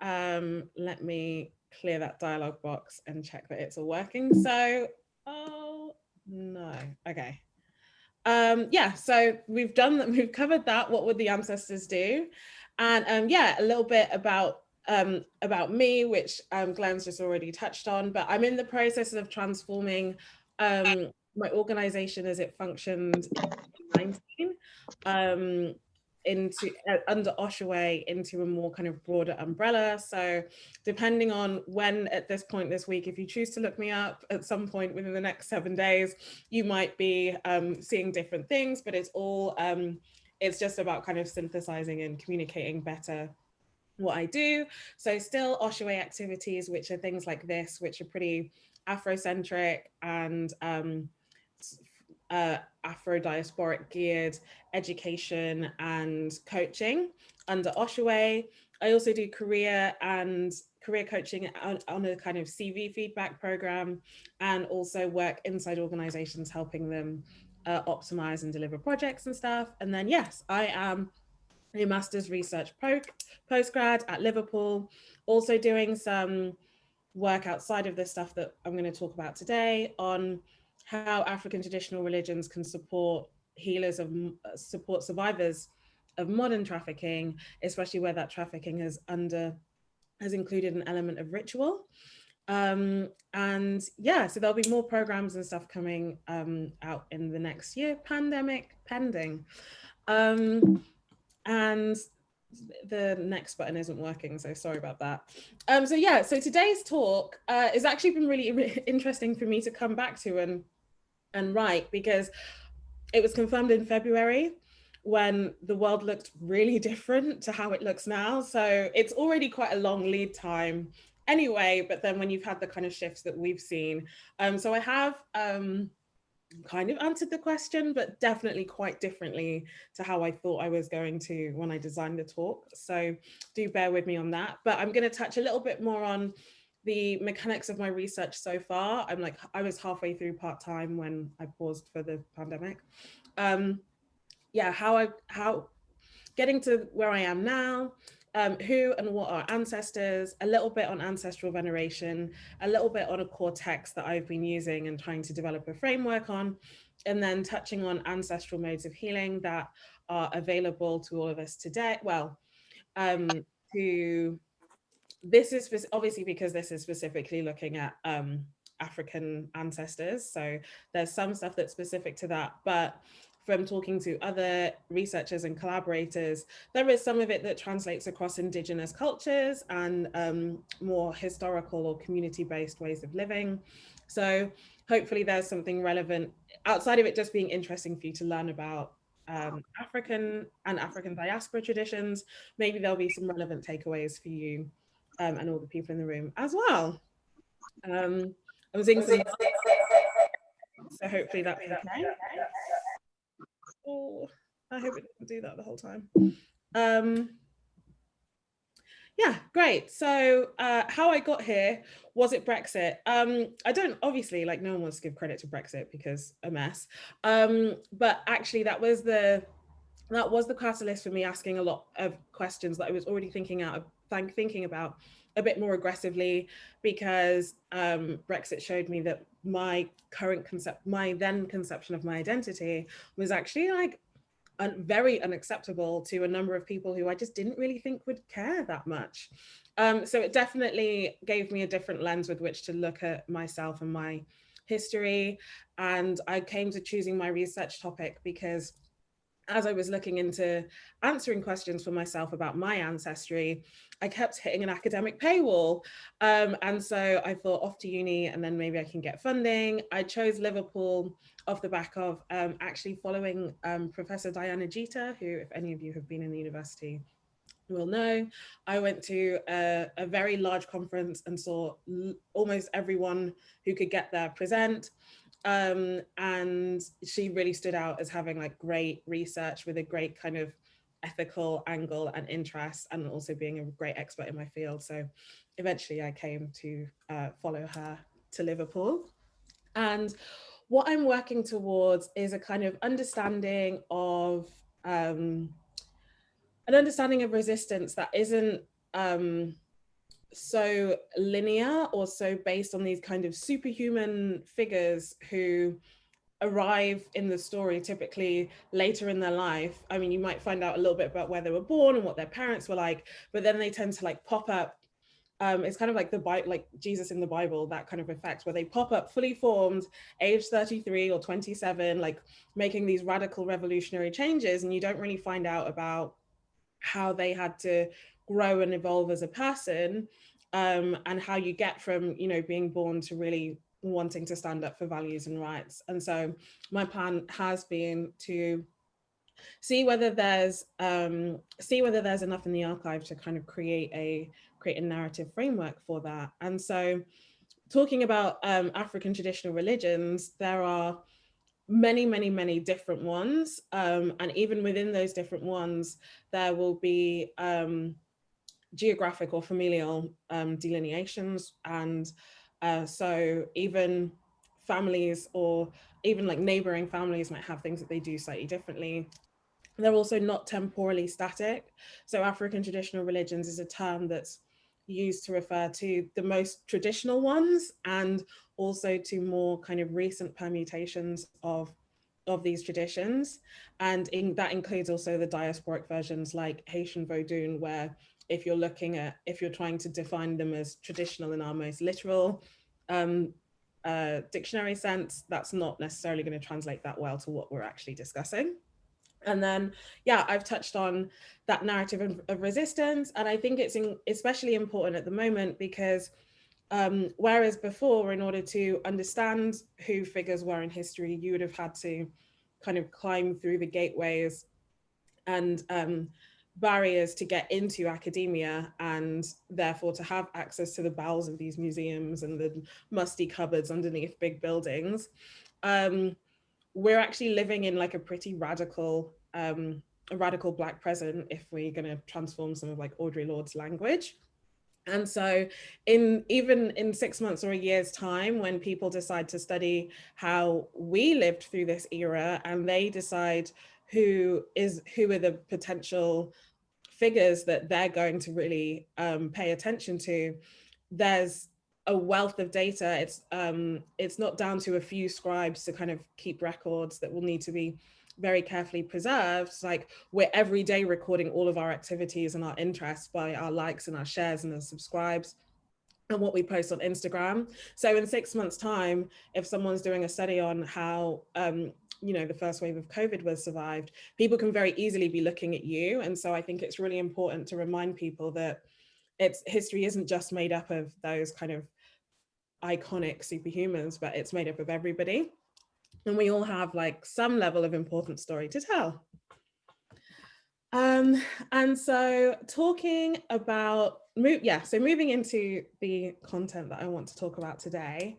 Let me clear that dialog box and check that it's all working. So, oh no, okay. Yeah, so we've done that, we've covered that. What would the ancestors do? And yeah, a little bit about me, which Glenn's just already touched on, but I'm in the process of transforming my organization as it functioned in 2019 into under Oshaway into a more kind of broader umbrella. So depending on when at this point this week, if you choose to look me up at some point within the next 7 days, you might be seeing different things, but it's all it's just about kind of synthesizing and communicating better what I do. So still Oshaway activities, which are things like this, which are pretty Afrocentric and Afro-diasporic geared education and coaching under Oshaway. I also do career coaching on a kind of CV feedback program, and also work inside organizations helping them optimize and deliver projects and stuff. And then yes, I am a master's research postgrad at Liverpool, also doing some work outside of this stuff that I'm going to talk about today on how African traditional religions can support support survivors of modern trafficking, especially where that trafficking has included an element of ritual. And yeah, so there'll be more programs and stuff coming out in the next year, pandemic pending. And the next button isn't working, so sorry about that. So yeah, so today's talk has actually been really interesting for me to come back to and write, because it was confirmed in February when the world looked really different to how it looks now. So it's already quite a long lead time anyway, but then when you've had the kind of shifts that we've seen. So I have kind of answered the question, but definitely quite differently to how I thought I was going to when I designed the talk. So do bear with me on that. But I'm going to touch a little bit more on the mechanics of my research so far. I was halfway through part-time when I paused for the pandemic. Yeah, how getting to where I am now, who and what are ancestors, a little bit on ancestral veneration, a little bit on a core text that I've been using and trying to develop a framework on, and then touching on ancestral modes of healing that are available to all of us today. Well, this is obviously because this is specifically looking at African ancestors. So there's some stuff that's specific to that, but from talking to other researchers and collaborators, there is some of it that translates across Indigenous cultures and more historical or community-based ways of living. So hopefully there's something relevant outside of it just being interesting for you to learn about African and African diaspora traditions. Maybe there'll be some relevant takeaways for you and all the people in the room as well. I'm seeing some, so hopefully that's okay. Oh, I hope it doesn't do that the whole time. Yeah, great. So how I got here, was it Brexit? I don't, obviously, like, no one wants to give credit to Brexit because a mess. But actually that was the catalyst for me asking a lot of questions that I was already thinking about a bit more aggressively, because Brexit showed me that my then conception of my identity was actually like very unacceptable to a number of people who I just didn't really think would care that much. So it definitely gave me a different lens with which to look at myself and my history. And I came to choosing my research topic because as I was looking into answering questions for myself about my ancestry, I kept hitting an academic paywall. And so I thought, off to uni, and then maybe I can get funding. I chose Liverpool off the back of actually following Professor Diana Jeter, who, if any of you have been in the university, will know. I went to a very large conference and saw almost everyone who could get there present. And she really stood out as having like great research with a great kind of ethical angle and interest, and also being a great expert in my field. So eventually I came to follow her to Liverpool. And what I'm working towards is a kind of understanding of resistance that isn't so linear or so based on these kind of superhuman figures who arrive in the story typically later in their life. I mean, you might find out a little bit about where they were born and what their parents were like, but then they tend to like pop up. It's kind of like like Jesus in the Bible, that kind of effect, where they pop up fully formed, age 33 or 27, like making these radical revolutionary changes, and you don't really find out about how they had to grow and evolve as a person, and how you get from, you know, being born to really wanting to stand up for values and rights. And so my plan has been to see whether there's enough in the archive to kind of create a narrative framework for that. And so talking about African traditional religions, there are many different ones, and even within those different ones there will be geographic or familial delineations. And so even families or even like neighboring families might have things that they do slightly differently. They're also not temporally static. So African traditional religions is a term that's used to refer to the most traditional ones and also to more kind of recent permutations of these traditions. And that includes also the diasporic versions like Haitian Vodun, where if you're trying to define them as traditional in our most literal dictionary sense, that's not necessarily going to translate that well to what we're actually discussing. And then, yeah, I've touched on that narrative of resistance. And I think it's especially important at the moment because whereas before, in order to understand who figures were in history, you would have had to kind of climb through the gateways and barriers to get into academia, and therefore to have access to the bowels of these museums and the musty cupboards underneath big buildings. We're actually living in like a pretty radical Black present if we're going to transform some of like Audre Lorde's language. And so even in 6 months or a year's time, when people decide to study how we lived through this era and they decide who are the potential figures that they're going to really pay attention to, there's a wealth of data. It's not down to a few scribes to kind of keep records that will need to be very carefully preserved. It's like we're every day recording all of our activities and our interests by our likes and our shares and our subscribes and what we post on Instagram. So in 6 months' time, if someone's doing a study on how the first wave of COVID was survived, people can very easily be looking at you. And so I think it's really important to remind people that history isn't just made up of those kind of iconic superhumans, but it's made up of everybody. And we all have like some level of important story to tell. And so talking about, so moving into the content that I want to talk about today.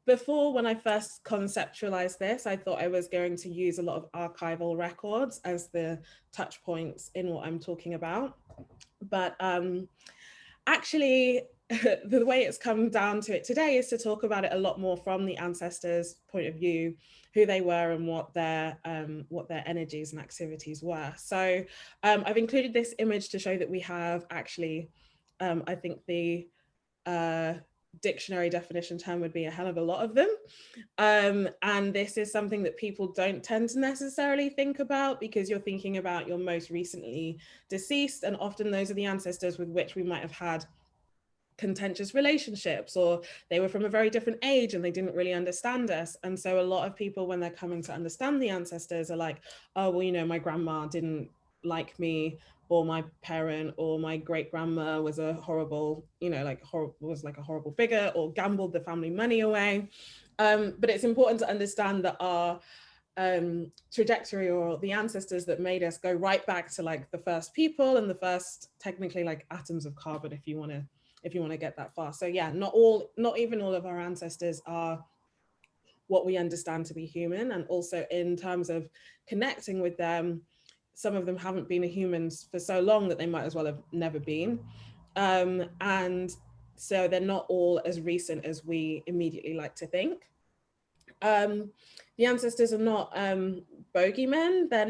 Before, when I first conceptualized this, I thought I was going to use a lot of archival records as the touch points in what I'm talking about. But actually, the way it's come down to it today is to talk about it a lot more from the ancestors' point of view, who they were and what their energies and activities were. So I've included this image to show that we have actually, I think the dictionary definition term would be a hell of a lot of them. And this is something that people don't tend to necessarily think about because you're thinking about your most recently deceased, and often those are the ancestors with which we might have had contentious relationships, or they were from a very different age and they didn't really understand us. And so a lot of people, when they're coming to understand the ancestors, are like, oh, well, my grandma didn't like me, or my parent or my great grandma was a horrible, was like a horrible bigot or gambled the family money away. But it's important to understand that our trajectory, or the ancestors that made us, go right back to like the first people and the first technically like atoms of carbon, if you want to get that far. So yeah, not even all of our ancestors are what we understand to be human. And also in terms of connecting with them, some of them haven't been humans for so long that they might as well have never been. And so they're not all as recent as we immediately like to think. The ancestors are not bogeymen. They're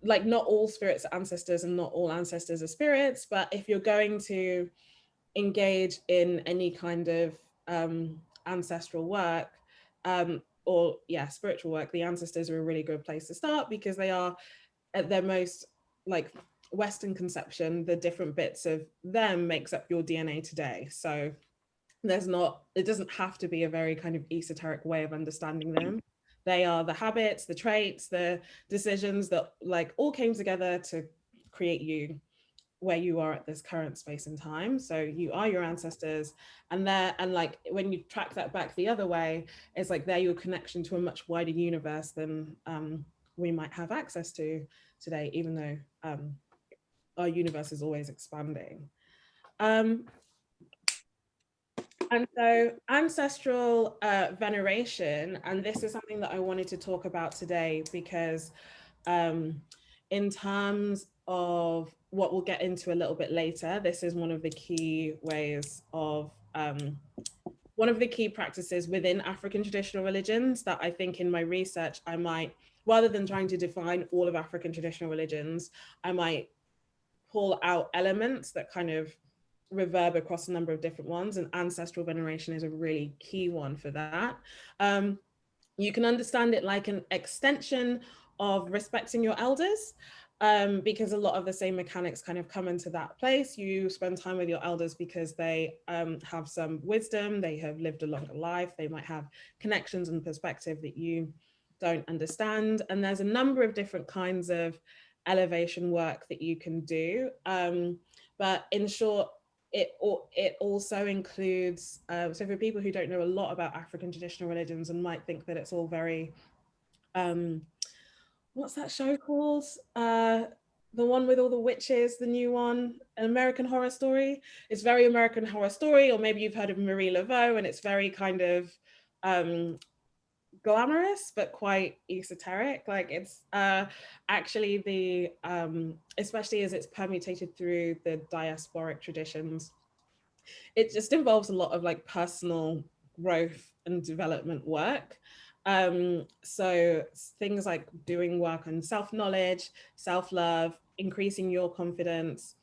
like not all spirits are ancestors and not all ancestors are spirits, but if you're going to engage in any kind of ancestral work, or yeah, spiritual work, the ancestors are a really good place to start, because they are at their most like Western conception, the different bits of them makes up your DNA today. So there's not, it doesn't have to be a very kind of esoteric way of understanding them. They are the habits, the traits, the decisions that like all came together to create you where you are at this current space and time. So you are your ancestors, and there, and like when you track that back the other way, it's like they're your connection to a much wider universe than we might have access to today, even though our universe is always expanding. Um, and so ancestral veneration, and this is something that I wanted to talk about today because um, in terms of what we'll get into a little bit later, this is one of the key ways of, one of the key practices within African traditional religions that I think in my research, I might, rather than trying to define all of African traditional religions, I might pull out elements that kind of reverb across a number of different ones, and ancestral veneration is a really key one for that. Um, you can understand it like an extension of respecting your elders, because a lot of the same mechanics kind of come into that place. You spend time with your elders because they have some wisdom, they have lived a longer life, they might have connections and perspective that you don't understand. And there's a number of different kinds of elevation work that you can do. But in short, it also includes, so for people who don't know a lot about African traditional religions and might think that it's all very, what's that show called? The one with all the witches, the new one, An American Horror Story. It's very American Horror Story, or maybe you've heard of Marie Laveau, and it's very kind of glamorous but quite esoteric. Like it's actually the especially as it's permutated through the diasporic traditions, it just involves a lot of like personal growth and development work. So things like doing work on self-knowledge, self-love, increasing your confidence,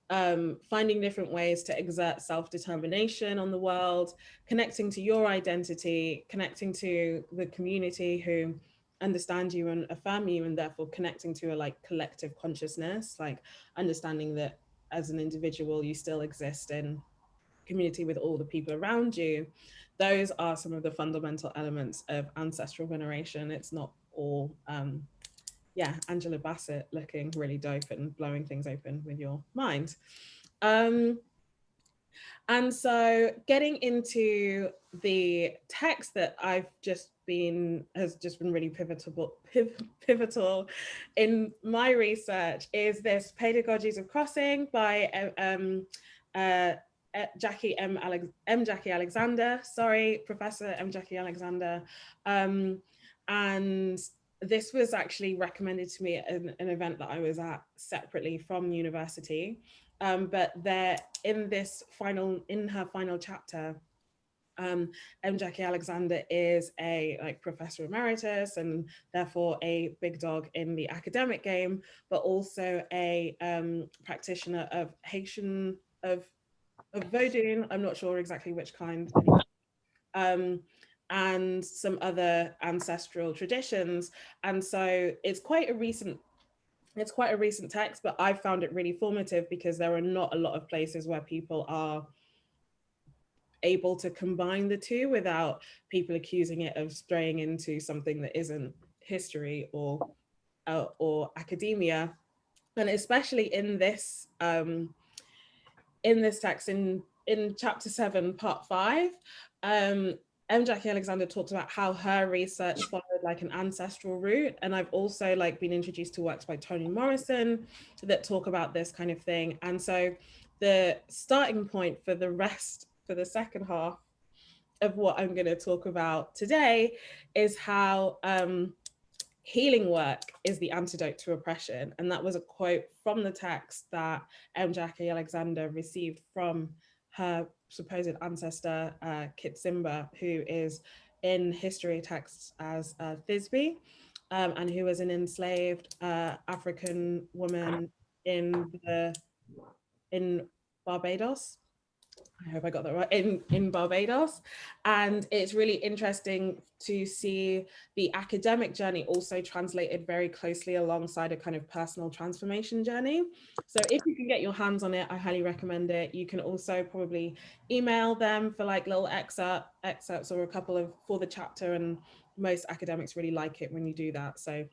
finding different ways to exert self-determination on the world, connecting to your identity, connecting to the community who understand you and affirm you, and therefore connecting to a like collective consciousness, like understanding that as an individual you still exist in community with all the people around you. Those are some of the fundamental elements of ancestral veneration. It's not all yeah, Angela Bassett looking really dope and blowing things open with your mind. um and so getting into the text that I've just been, has just been really pivotal in my research is this Pedagogies of Crossing by Jackie Jackie Alexander, sorry, Professor M. Jackie Alexander. And this was actually recommended to me at an event that I was at separately from university. But there, in her final chapter, M. Jackie Alexander is a like professor emeritus and therefore a big dog in the academic game, but also a practitioner of Haitian of Vodun. I'm not sure exactly which kind. Um, and some other ancestral traditions. And so it's quite a recent text, but I found it really formative because there are not a lot of places where people are able to combine the two without people accusing it of straying into something that isn't history or academia. And especially in this text, in chapter 7 part 5, M. Jackie Alexander talks about how her research followed like an ancestral route. And I've also like been introduced to works by Toni Morrison that talk about this kind of thing. And so the starting point for the second half of what I'm going to talk about today is how healing work is the antidote to oppression. And that was a quote from the text that M. Jackie Alexander received from her supposed ancestor, Kitsimba, who is in history texts as Thisbe. and who was an enslaved African woman in in Barbados. I hope I got that right, in Barbados. And it's really interesting to see the academic journey also translated very closely alongside a kind of personal transformation journey. So if you can get your hands on it, I highly recommend it. You can also probably email them for like little excerpts or a couple of for the chapter, and most academics really like it when you do that. So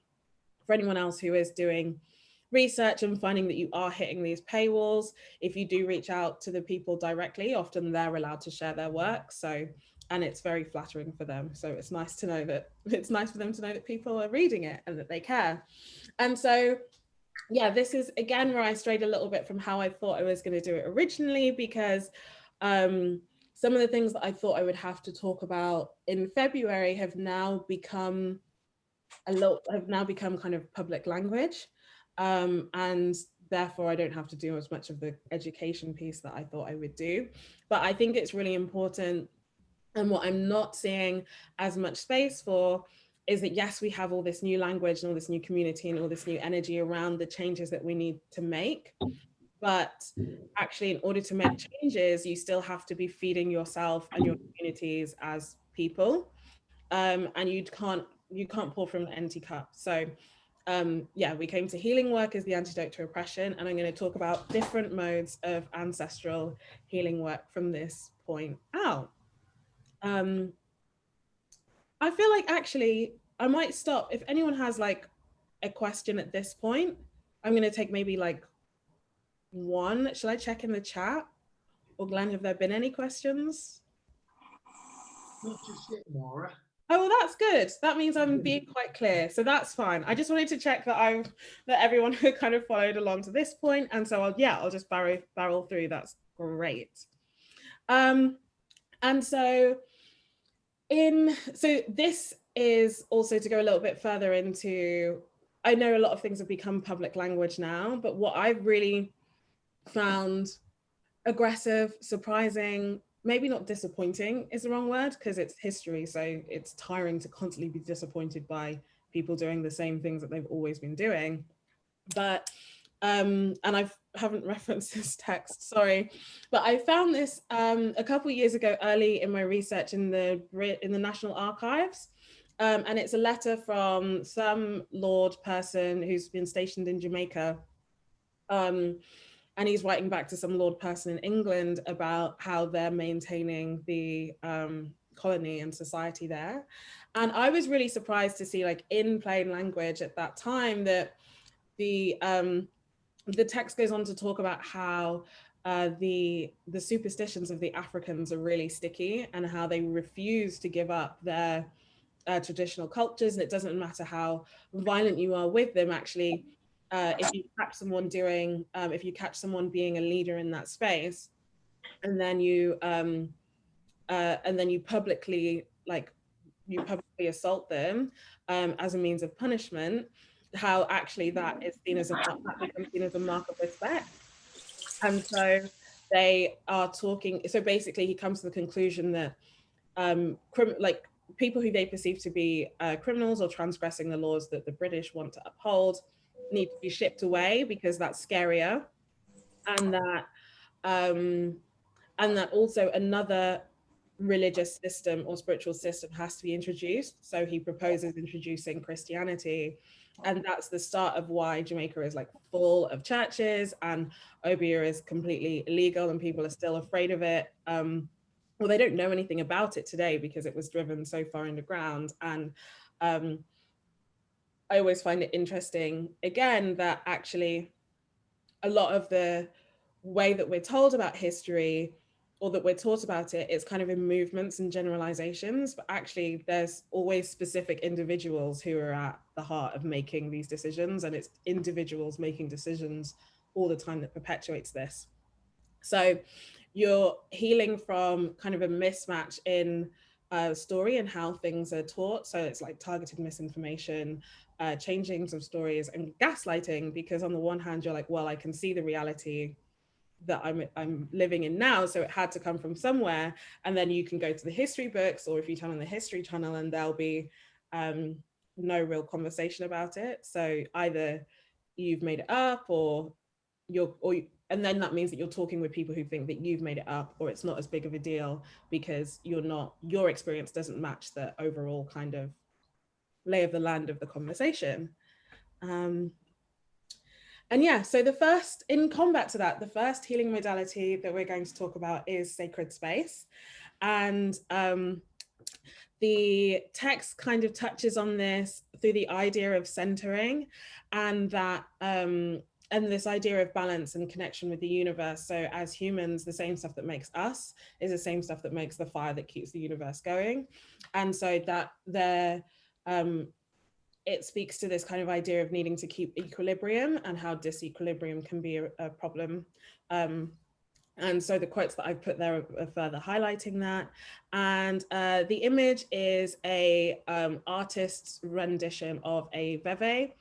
for anyone else who is doing research and finding that you are hitting these paywalls, if you do reach out to the people directly, often they're allowed to share their work. So, and it's very flattering for them. So it's nice to know that it's nice for them to know that people are reading it and that they care. And so, yeah, this is again where I strayed a little bit from how I thought I was going to do it originally, because some of the things that I thought I would have to talk about in February have now become kind of public language, and therefore I don't have to do as much of the education piece that I thought I would do. But I think it's really important, and what I'm not seeing as much space for is that, yes, we have all this new language and all this new community and all this new energy around the changes that we need to make, but actually in order to make changes you still have to be feeding yourself and your communities as people, and you can't pour from an empty cup. So yeah, we came to healing work as the antidote to oppression, and I'm going to talk about different modes of ancestral healing work from this point out. I feel like actually I might stop if anyone has like a question at this point. I'm going to take maybe like one. Should I check in the chat? Or Glenn, have there been any questions? Not just yet, Mara. Oh, well, that's good. That means I'm being quite clear. So that's fine. I just wanted to check that everyone had kind of followed along to this point. And so I'll just barrel through. That's great. And so this is also to go a little bit further into, I know a lot of things have become public language now, but what I've really found aggressive, surprising, maybe not disappointing is the wrong word, because it's history, so it's tiring to constantly be disappointed by people doing the same things that they've always been doing. But and I haven't referenced this text, sorry, but I found this a couple of years ago, early in my research in the National Archives. And it's a letter from some Lord person who's been stationed in Jamaica. And he's writing back to some Lord person in England about how they're maintaining the colony and society there. And I was really surprised to see, like, in plain language at that time, that the text goes on to talk about how the superstitions of the Africans are really sticky, and how they refuse to give up their traditional cultures, and it doesn't matter how violent you are with them. Actually, if you catch someone being a leader in that space, and then you publicly assault them as a means of punishment, how actually that becomes seen as a mark of respect. And so they are talking. So basically, he comes to the conclusion that people who they perceive to be criminals or transgressing the laws that the British want to uphold need to be shipped away, because that's scarier, and that also another religious system or spiritual system has to be introduced. So he proposes introducing Christianity, and that's the start of why Jamaica is like full of churches, and obeah is completely illegal, and people are still afraid of it. Well, they don't know anything about it today because it was driven so far underground. And I always find it interesting, again, that actually a lot of the way that we're told about history, or that we're taught about it, is kind of in movements and generalizations, but actually there's always specific individuals who are at the heart of making these decisions, and it's individuals making decisions all the time that perpetuates this. So you're healing from kind of a mismatch in story and how things are taught. So it's like targeted misinformation, changing of stories, and gaslighting, because on the one hand you're like, well, I can see the reality that I'm living in now, so it had to come from somewhere. And then you can go to the history books, or if you turn on the History Channel, and there'll be no real conversation about it. So either you've made it up, or and then that means that you're talking with people who think that you've made it up, or it's not as big of a deal because your experience doesn't match the overall kind of lay of the land of the conversation. Um, and yeah, so in combat to that, the first healing modality that we're going to talk about is sacred space. And the text kind of touches on this through the idea of centering, and that and this idea of balance and connection with the universe. So as humans, the same stuff that makes us is the same stuff that makes the fire that keeps the universe going. And so that it speaks to this kind of idea of needing to keep equilibrium, and how disequilibrium can be a problem. And so the quotes that I've put there are further highlighting that. And the image is a artist's rendition of a veve.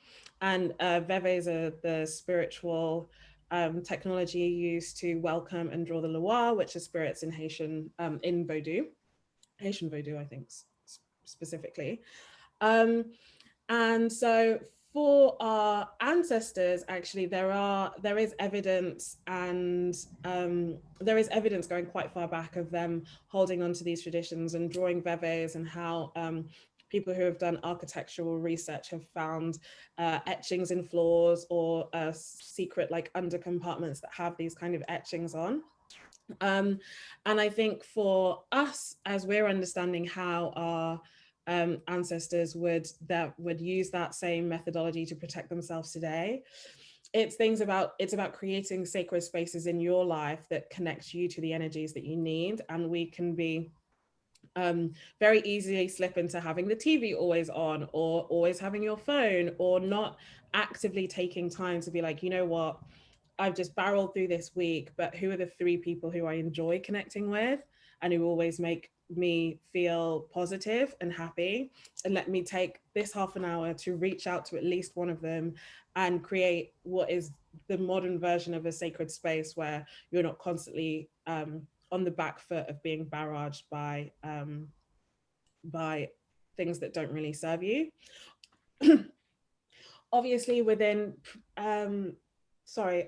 And veves are the spiritual technology used to welcome and draw the Loa, which are spirits in Haitian, in Vodou, Haitian Vodou, I think specifically. And so for our ancestors, actually, there is evidence, and there is evidence going quite far back of them holding on to these traditions and drawing veves, and how people who have done architectural research have found etchings in floors, or secret like under compartments that have these kind of etchings on. And I think for us, as we're understanding how our ancestors would use that same methodology to protect themselves today, it's about creating sacred spaces in your life that connect you to the energies that you need. And we can be very easily slip into having the TV always on, or always having your phone, or not actively taking time to be like, you know what, I've just barreled through this week, but who are the 3 people who I enjoy connecting with and who always make me feel positive and happy? And let me take this half an hour to reach out to at least one of them and create what is the modern version of a sacred space, where you're not constantly on the back foot of being barraged by things that don't really serve you. Obviously within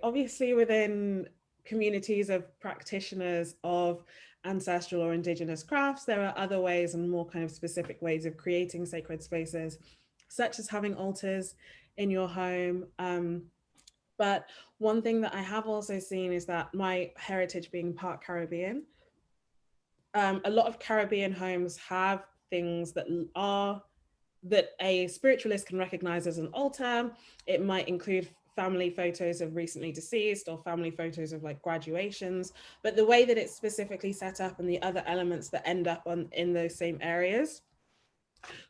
obviously within communities of practitioners of ancestral or indigenous crafts, there are other ways and more kind of specific ways of creating sacred spaces, such as having altars in your home. But one thing that I have also seen is that, my heritage being part Caribbean, a lot of Caribbean homes have things that a spiritualist can recognize as an altar. It might include family photos of recently deceased, or family photos of like graduations, but the way that it's specifically set up, and the other elements that end up in those same areas,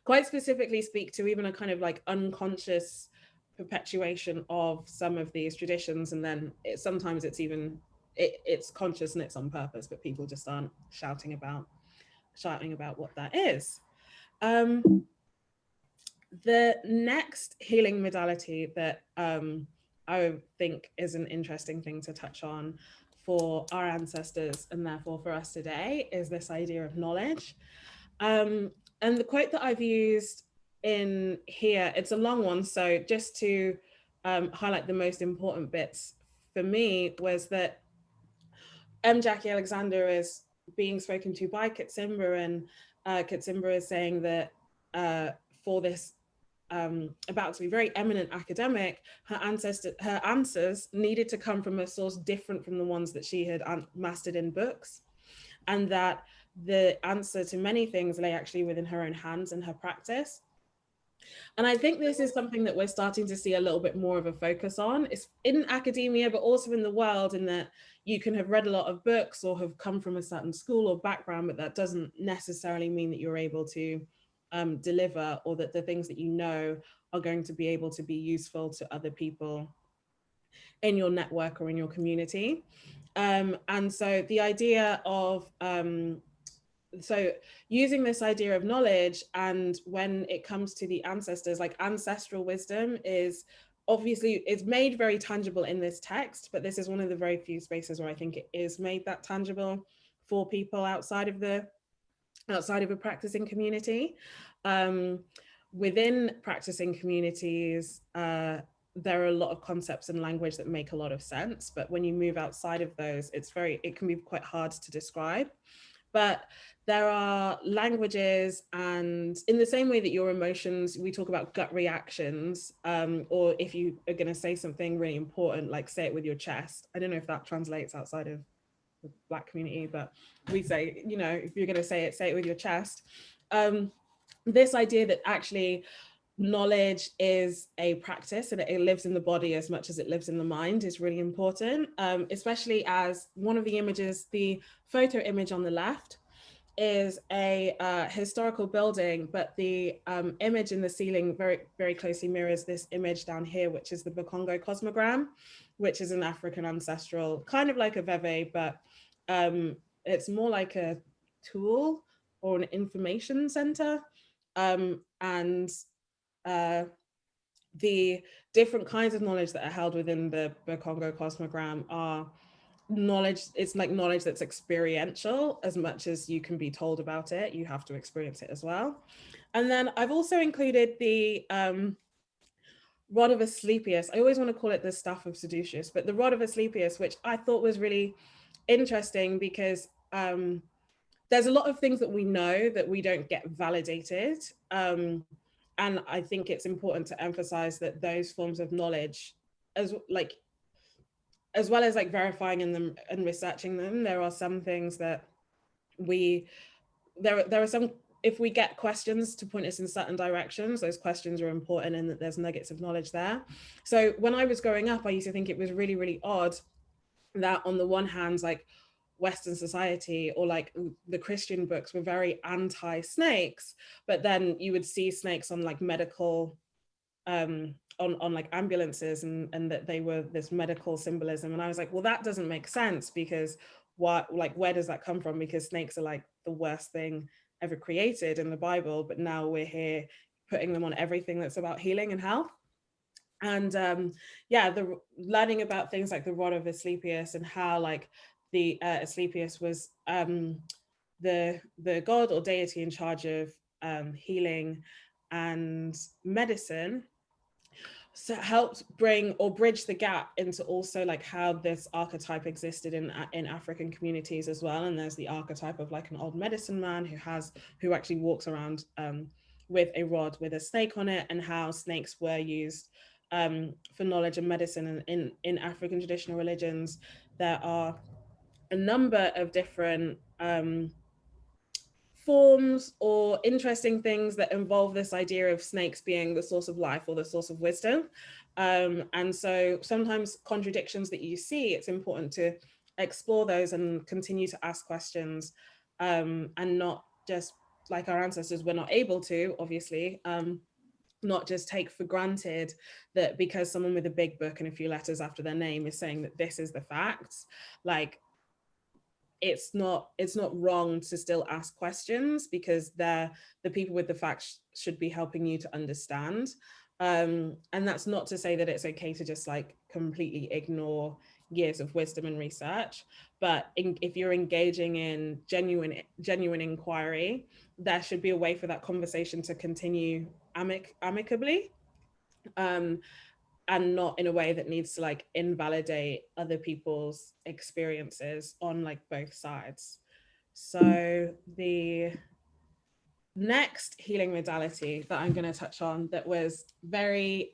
quite specifically speak to even a kind of like unconscious perpetuation of some of these traditions. And then sometimes it's even it's conscious and it's on purpose, but people just aren't shouting about what that is. The next healing modality that I think is an interesting thing to touch on for our ancestors, and therefore for us today, is this idea of knowledge. And the quote that I've used in here, it's a long one, so just to highlight the most important bits for me, was that Jackie Alexander is being spoken to by Kitsimba, and Kitsimba is saying that for this about to be very eminent academic, her answers needed to come from a source different from the ones that she had mastered in books, and that the answer to many things lay actually within her own hands and her practice. And I think this is something that we're starting to see a little bit more of a focus on. It's in academia, but also in the world, in that you can have read a lot of books or have come from a certain school or background, but that doesn't necessarily mean that you're able to deliver, or that the things that you know are going to be able to be useful to other people in your network or in your community. And so the idea of so using this idea of knowledge, and when it comes to the ancestors, like ancestral wisdom is obviously, it's made very tangible in this text, but this is one of the very few spaces where I think it is made that tangible for people outside of a practicing community. within practicing communities, there are a lot of concepts and language that make a lot of sense, but when you move outside of those, it can be quite hard to describe. But there are languages, and in the same way that your emotions, we talk about gut reactions, or if you are going to say something really important, like say it with your chest. I don't know if that translates outside of the Black community, but we say, you know, if you're going to say it with your chest. This idea that actually knowledge is a practice and it lives in the body as much as it lives in the mind is really important, especially as one of the images, the photo image on the left, is a historical building, but the image in the ceiling very, very closely mirrors this image down here, which is the Bakongo cosmogram, which is an African ancestral, kind of like a veve, but it's more like a tool or an information center. And the different kinds of knowledge that are held within the Bakongo cosmogram are knowledge. It's like knowledge that's experiential. As much as you can be told about it, you have to experience it as well. And then I've also included the rod of Asclepius. I always want to call it the staff of Seducius, but the rod of Asclepius, which I thought was really interesting because there's a lot of things that we know that we don't get validated. And I think it's important to emphasize that those forms of knowledge, as like as well as like verifying in them and researching them, there are some things that we there are some, if we get questions to point us in certain directions, those questions are important and that there's nuggets of knowledge there. So when I was growing up, I used to think it was really, really odd that on the one hand, like Western society or like the Christian books were very anti-snakes, but then you would see snakes on like medical on like ambulances, and that they were this medical symbolism. And I was like, well, that doesn't make sense, because what, like, where does that come from? Because snakes are like the worst thing ever created in the Bible, but now we're here putting them on everything that's about healing and health. And yeah, the learning about things like the rod of Asclepius and how like the Asclepius was the god or deity in charge of healing and medicine, so helped bring or bridge the gap into also like how this archetype existed in African communities as well. And there's the archetype of like an old medicine man who actually walks around with a rod with a snake on it, and how snakes were used for knowledge and medicine. And in African traditional religions, there are a number of different forms or interesting things that involve this idea of snakes being the source of life or the source of wisdom. And so sometimes contradictions that you see, it's important to explore those and continue to ask questions, and not just, like our ancestors were not able to, obviously, not just take for granted that because someone with a big book and a few letters after their name is saying that this is the facts. Like, it's not wrong to still ask questions, because they're the people with the facts should be helping you to understand. And that's not to say that it's okay to just like completely ignore years of wisdom and research, but if you're engaging in genuine inquiry, there should be a way for that conversation to continue amicably, um, and not in a way that needs to like invalidate other people's experiences on like both sides. So the next healing modality that I'm going to touch on, that was very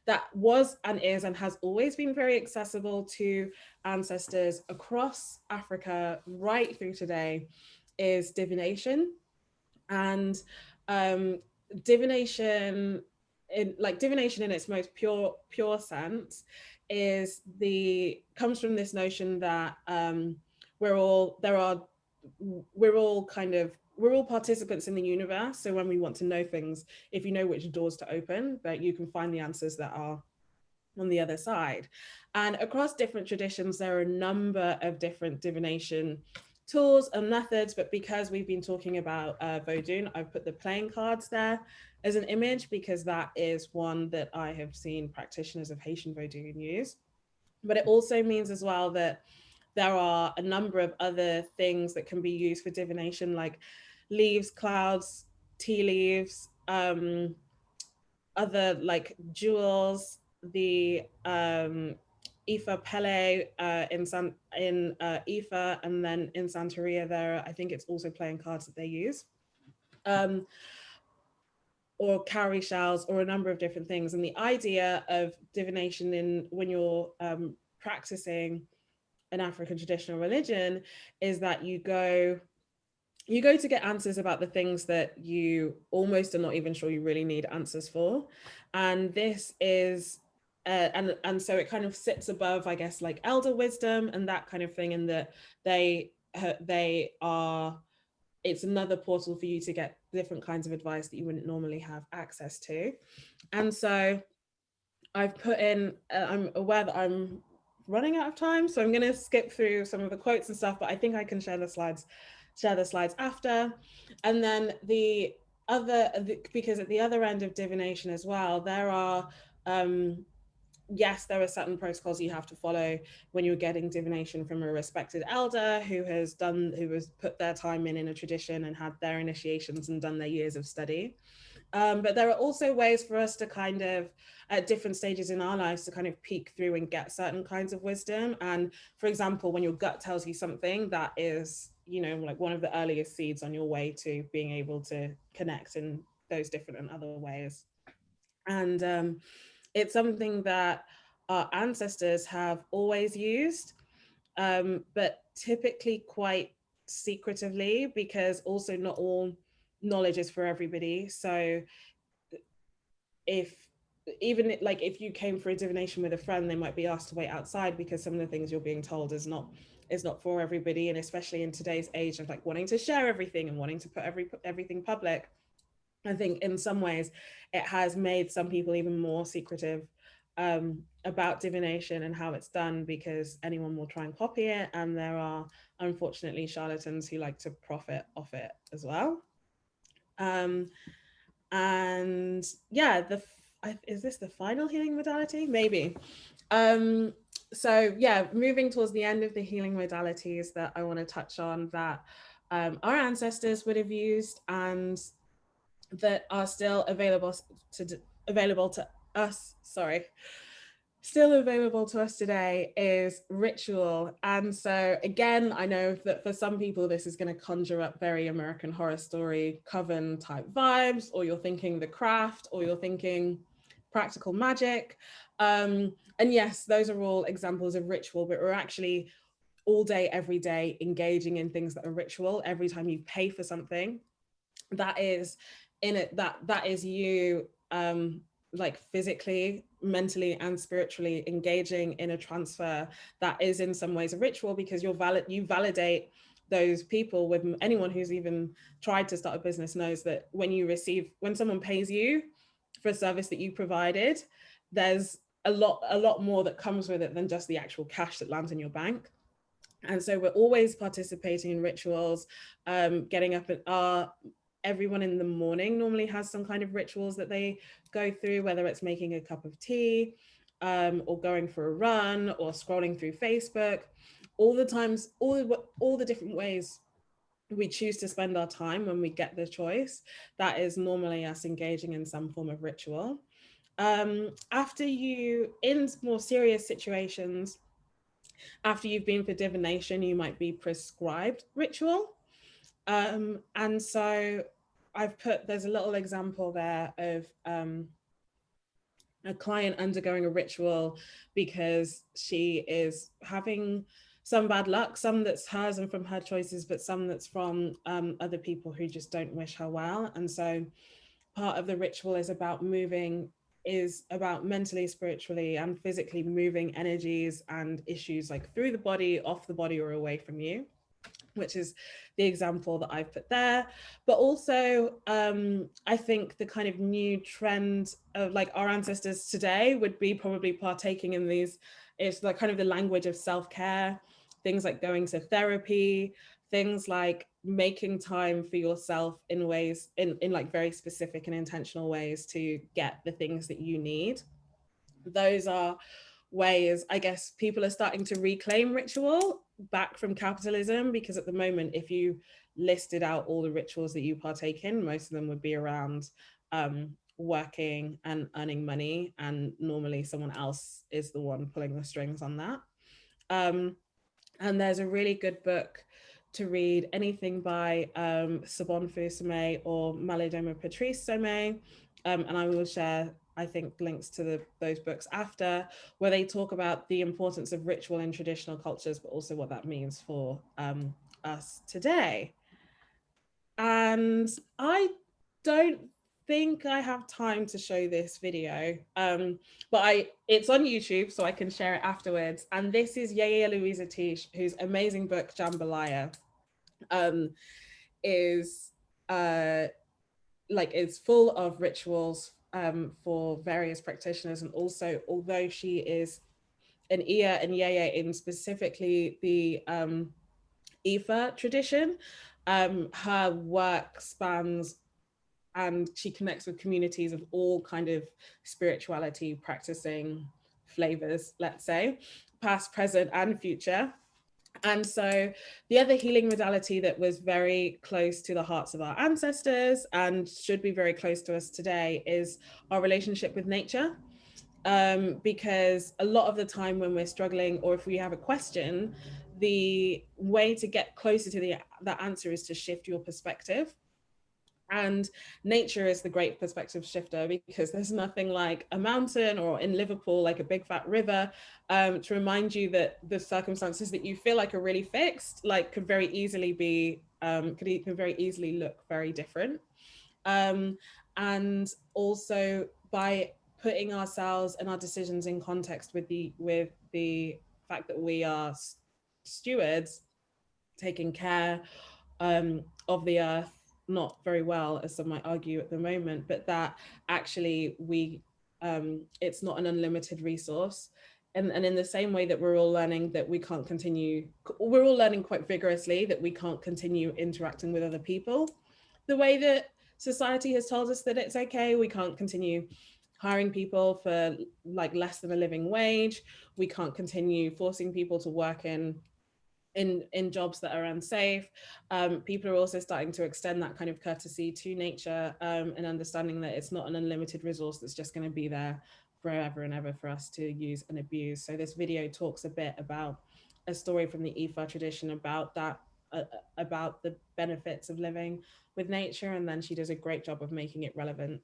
that was and is and has always been very accessible to ancestors across Africa right through today, is divination. And um, divination, divination in its most pure sense, comes from this notion that we're all there are we're all kind of we're all participants in the universe. So when we want to know things, if you know which doors to open, that you can find the answers that are on the other side. And across different traditions, there are a number of different divination tools and methods, but because we've been talking about Vodun, I've put the playing cards there as an image, because that is one that I have seen practitioners of Haitian Vodun use. But it also means as well that there are a number of other things that can be used for divination, like leaves, clouds, tea leaves, other like jewels, the Ifa Pele in Ifa, and then in Santeria there, I think it's also playing cards that they use. Or cowrie shells, or a number of different things. And the idea of divination in when you're practicing an African traditional religion is that you go to get answers about the things that you almost are not even sure you really need answers for. And this is and so it kind of sits above, I guess, like elder wisdom and that kind of thing, in that they are, it's another portal for you to get different kinds of advice that you wouldn't normally have access to. And so I've put in, I'm aware that I'm running out of time, so I'm going to skip through some of the quotes and stuff, but I think I can share the slides after. And then because at the other end of divination as well, there are, yes, there are certain protocols you have to follow when you're getting divination from a respected elder who has put their time in a tradition and had their initiations and done their years of study. But there are also ways for us to kind of, at different stages in our lives, to kind of peek through and get certain kinds of wisdom. And for example, when your gut tells you something, that is, you know, like one of the earliest seeds on your way to being able to connect in those different and other ways. And it's something that our ancestors have always used, but typically quite secretively, because also not all knowledge is for everybody. So if even like if you came for a divination with a friend, they might be asked to wait outside because some of the things you're being told is not for everybody. And especially in today's age of like wanting to share everything and wanting to put everything public, I think in some ways it has made some people even more secretive about divination and how it's done, because anyone will try and copy it, and there are unfortunately charlatans who like to profit off it as well. And yeah, is this the final healing modality? Maybe. So yeah, moving towards the end of the healing modalities that I want to touch on that our ancestors would have used and that are still available to us. Sorry, still available to us today is ritual. And so again, I know that for some people this is going to conjure up very American Horror Story coven type vibes, or you're thinking The Craft, or you're thinking practical magic. And yes, those are all examples of ritual, but we're actually all day every day engaging in things that are ritual. Every time you pay for something, that is in it, that is you like physically, mentally and spiritually engaging in a transfer that is in some ways a ritual, because you validate those people. With anyone who's even tried to start a business knows that when someone pays you for a service that you provided, there's a lot more that comes with it than just the actual cash that lands in your bank. And so we're always participating in rituals, getting up at everyone in the morning normally has some kind of rituals that they go through, whether it's making a cup of tea, or going for a run, or scrolling through Facebook. All the times, all the different ways we choose to spend our time when we get the choice, that is normally us engaging in some form of ritual. After you, in more serious situations, after you've been for divination, you might be prescribed ritual. And so there's a little example there of a client undergoing a ritual because she is having some bad luck, some that's hers and from her choices, but some that's from other people who just don't wish her well. And so part of the ritual is about mentally, spiritually, and physically moving energies and issues like through the body, off the body, or away from you, which is the example that I've put there. But also, I think the kind of new trend of like our ancestors today would be probably partaking in these. It's like kind of the language of self-care, things like going to therapy, things like making time for yourself in ways, in like very specific and intentional ways to get the things that you need. Those are ways, I guess, people are starting to reclaim ritual back from capitalism, because at the moment, if you listed out all the rituals that you partake in, most of them would be around working and earning money, and normally someone else is the one pulling the strings on that. Um, and there's a really good book to read, anything by Sabon Fusame or Malidoma Patrice Somé, and I will share, I think, links to those books after, where they talk about the importance of ritual in traditional cultures, but also what that means for us today. And I don't think I have time to show this video, but it's on YouTube, so I can share it afterwards. And this is Yaya Louisa Tish, whose amazing book Jambalaya is is full of rituals for various practitioners, and also, although she is an Iya and Yaya in specifically the Ifa tradition, her work spans, and she connects with communities of all kind of spirituality practicing flavors, let's say, past, present, and future. And so the other healing modality that was very close to the hearts of our ancestors and should be very close to us today is our relationship with nature. Because a lot of the time when we're struggling, or if we have a question, the way to get closer to the answer is to shift your perspective. And nature is the great perspective shifter, because there's nothing like a mountain, or in Liverpool, like a big fat river, to remind you that the circumstances that you feel like are really fixed, like could very easily be, could very easily look very different. And also by putting ourselves and our decisions in context with the fact that we are stewards, taking care of the earth, not very well, as some might argue at the moment, but that actually it's not an unlimited resource. And in the same way that we're all learning that we can't continue, we're all learning quite vigorously that we can't continue interacting with other people the way that society has told us that it's okay. We can't continue hiring people for like less than a living wage. We can't continue forcing people to work in jobs that are unsafe. People are also starting to extend that kind of courtesy to nature, and understanding that it's not an unlimited resource that's just going to be there forever and ever for us to use and abuse. So this video talks a bit about a story from the Ifa tradition about that, about the benefits of living with nature, and then she does a great job of making it relevant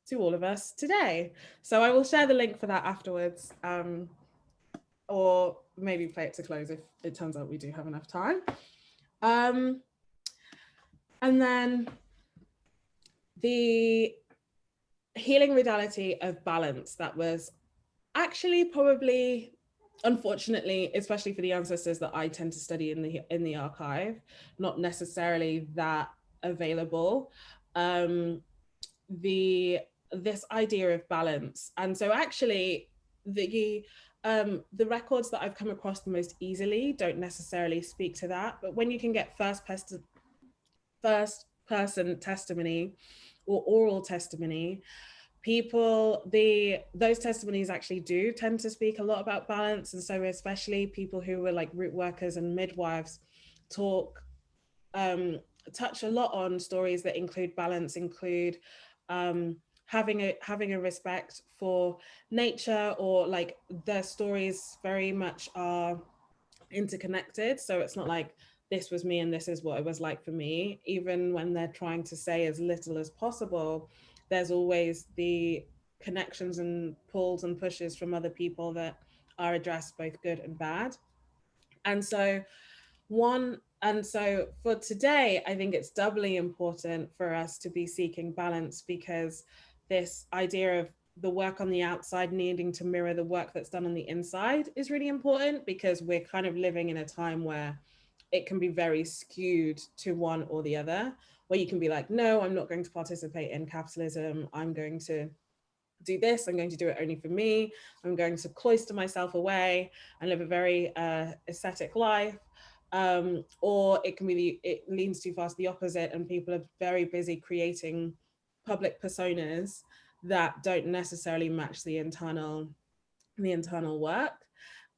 to all of us today. So I will share the link for that afterwards. Or maybe play it to close if it turns out we do have enough time. And then the healing modality of balance, that was actually probably, unfortunately, especially for the ancestors that I tend to study in the archive, not necessarily that available. This idea of balance. And so actually the records that I've come across the most easily don't necessarily speak to that, but when you can get first person testimony or oral testimony, those testimonies actually do tend to speak a lot about balance. And so especially people who were like root workers and midwives touch a lot on stories that include balance, include having a respect for nature, or like their stories very much are interconnected. So it's not like this was me and this is what it was like for me. Even when they're trying to say as little as possible, there's always the connections and pulls and pushes from other people that are addressed, both good and bad. And so for today, I think it's doubly important for us to be seeking balance, because this idea of the work on the outside needing to mirror the work that's done on the inside is really important, because we're kind of living in a time where it can be very skewed to one or the other, where you can be like, no, I'm not going to participate in capitalism. I'm going to do this. I'm going to do it only for me. I'm going to cloister myself away and live a very ascetic life. Or it can be it leans too fast the opposite, and people are very busy creating public personas that don't necessarily match the internal work.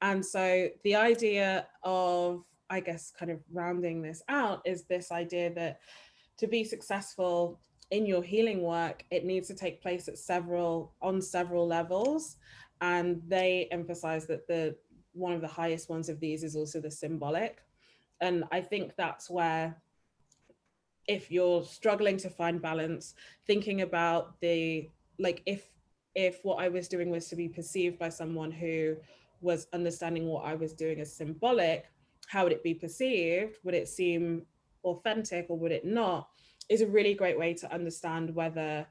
And so the idea of, I guess, kind of rounding this out is this idea that to be successful in your healing work, it needs to take place at on several levels. And they emphasize that the one of the highest ones of these is also the symbolic. And I think that's where, if you're struggling to find balance, thinking about the, like, if what I was doing was to be perceived by someone who was understanding what I was doing as symbolic, how would it be perceived? Would it seem authentic or would it not? Is a really great way to understand whether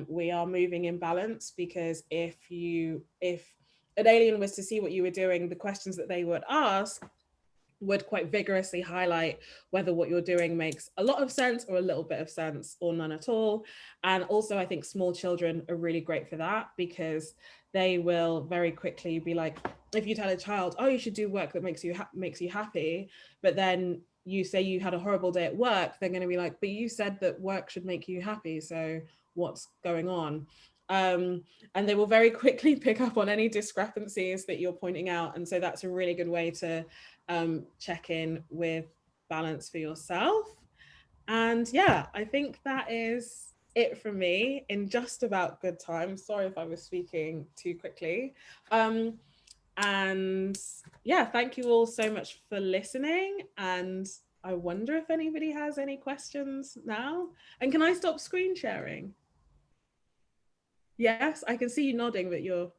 we are moving in balance. Because if an alien was to see what you were doing, the questions that they would ask would quite vigorously highlight whether what you're doing makes a lot of sense or a little bit of sense or none at all. And also, I think small children are really great for that, because they will very quickly be like, if you tell a child, oh, you should do work that makes you happy, but then you say you had a horrible day at work, they're going to be like, but you said that work should make you happy, so what's going on? And they will very quickly pick up on any discrepancies that you're pointing out. And so that's a really good way to check in with balance for yourself. And yeah, I think that is it from me in just about good time. Sorry if I was speaking too quickly. And yeah, thank you all so much for listening. And I wonder if anybody has any questions now. And can I stop screen sharing? Yes, I can see you nodding, but you're